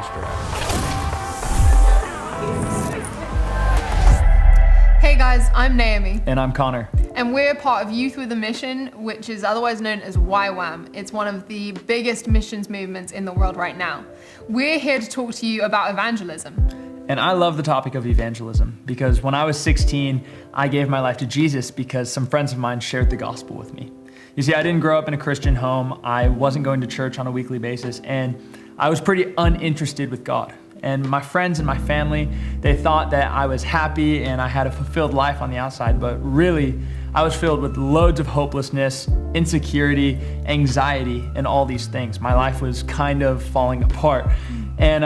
pastor. Hey guys, I'm Naomi. And I'm Connor. And we're part of Youth with a Mission, which is otherwise known as YWAM. It's one of the biggest missions movements in the world right now. We're here to talk to you about evangelism. And I love the topic of evangelism because when I was 16, I gave my life to Jesus because some friends of mine shared the gospel with me. You see, I didn't grow up in a Christian home. I wasn't going to church on a weekly basis, and I was pretty uninterested with God. And my friends and my family, they thought that I was happy and I had a fulfilled life on the outside, but really, I was filled with loads of hopelessness, insecurity, anxiety, and all these things. My life was kind of falling apart. And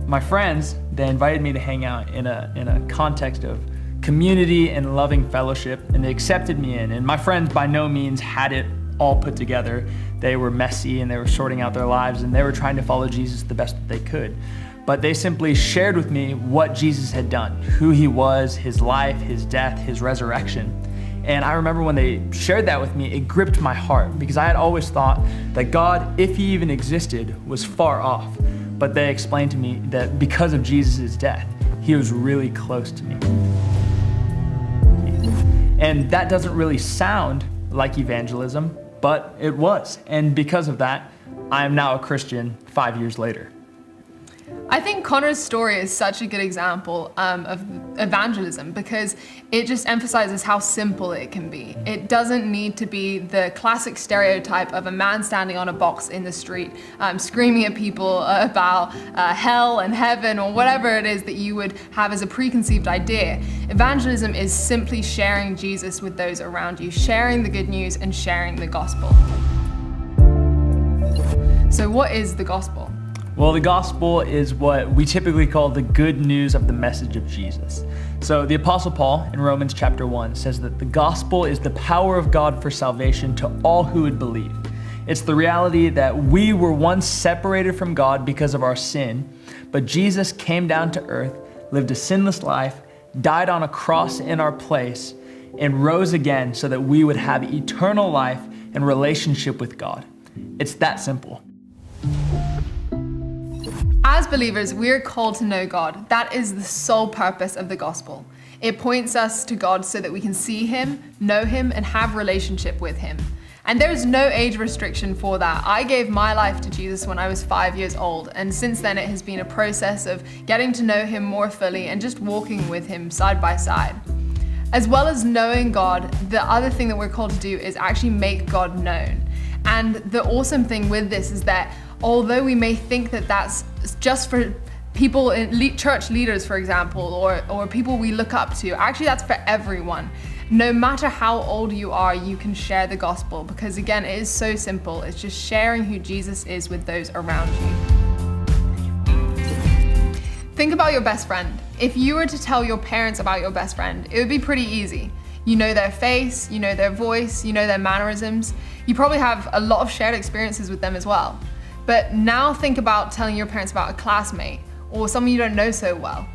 my friends, they invited me to hang out in a context of community and loving fellowship, and they accepted me in. And my friends by no means had it all put together. They were messy and they were sorting out their lives and they were trying to follow Jesus the best that they could. But they simply shared with me what Jesus had done, who he was, his life, his death, his resurrection. And I remember when they shared that with me, it gripped my heart because I had always thought that God, if he even existed, was far off. But they explained to me that because of Jesus' death, he was really close to me. And that doesn't really sound like evangelism, but it was. And because of that, I am now a Christian 5 years later. I think Connor's story is such a good example of evangelism because it just emphasizes how simple it can be. It doesn't need to be the classic stereotype of a man standing on a box in the street screaming at people about hell and heaven or whatever it is that you would have as a preconceived idea. Evangelism is simply sharing Jesus with those around you, sharing the good news and sharing the gospel. So what is the gospel? Well, the gospel is what we typically call the good news of the message of Jesus. So the Apostle Paul in Romans chapter 1 says that the gospel is the power of God for salvation to all who would believe. It's the reality that we were once separated from God because of our sin, but Jesus came down to earth, lived a sinless life, died on a cross in our place, and rose again so that we would have eternal life and relationship with God. It's that simple. As believers, we are called to know God. That is the sole purpose of the gospel. It points us to God so that we can see him, know him, and have relationship with him. And there is no age restriction for that. I gave my life to Jesus when I was 5 years old, and since then it has been a process of getting to know him more fully and just walking with him side by side. As well as knowing God, the other thing that we're called to do is actually make God known. And the awesome thing with this is that although we may think that that's just for people, church leaders, for example, or people we look up to, actually that's for everyone. No matter how old you are, you can share the gospel because again, it is so simple. It's just sharing who Jesus is with those around you. Think about your best friend. If you were to tell your parents about your best friend, it would be pretty easy. You know their face, you know their voice, you know their mannerisms. You probably have a lot of shared experiences with them as well. But now think about telling your parents about a classmate or someone you don't know so well.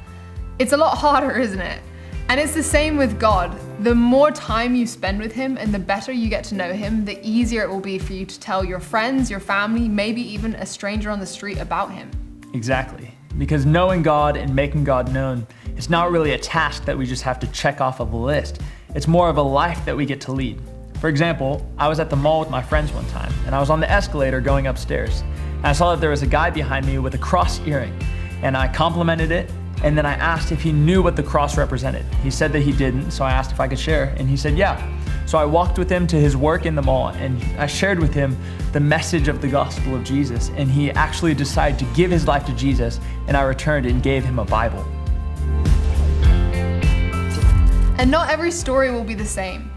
It's a lot harder, isn't it? And it's the same with God. The more time you spend with him and the better you get to know him, the easier it will be for you to tell your friends, your family, maybe even a stranger on the street about him. Exactly. Because knowing God and making God known, it's not really a task that we just have to check off of a list. It's more of a life that we get to lead. For example, I was at the mall with my friends one time, and I was on the escalator going upstairs. And I saw that there was a guy behind me with a cross earring, and I complimented it, and then I asked if he knew what the cross represented. He said that he didn't, so I asked if I could share, and he said yeah. So I walked with him to his work in the mall, and I shared with him the message of the gospel of Jesus, and he actually decided to give his life to Jesus, and I returned and gave him a Bible. And not every story will be the same.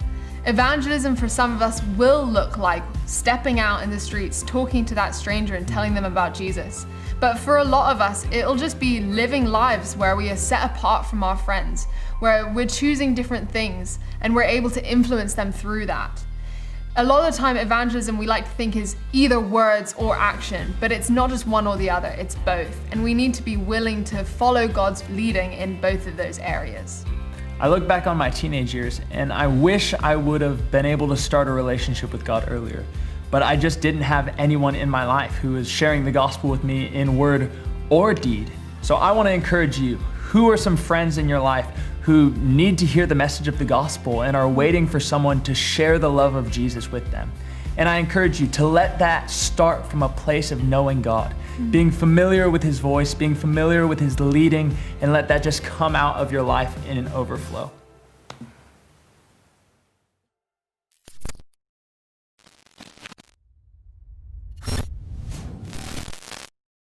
Evangelism for some of us will look like stepping out in the streets, talking to that stranger and telling them about Jesus. But for a lot of us, it'll just be living lives where we are set apart from our friends, where we're choosing different things and we're able to influence them through that. A lot of the time, evangelism we like to think is either words or action, but it's not just one or the other, it's both. And we need to be willing to follow God's leading in both of those areas. I look back on my teenage years and I wish I would have been able to start a relationship with God earlier, but I just didn't have anyone in my life who was sharing the gospel with me in word or deed. So I want to encourage you, who are some friends in your life who need to hear the message of the gospel and are waiting for someone to share the love of Jesus with them? And I encourage you to let that start from a place of knowing God, being familiar with his voice, being familiar with his leading, and let that just come out of your life in an overflow.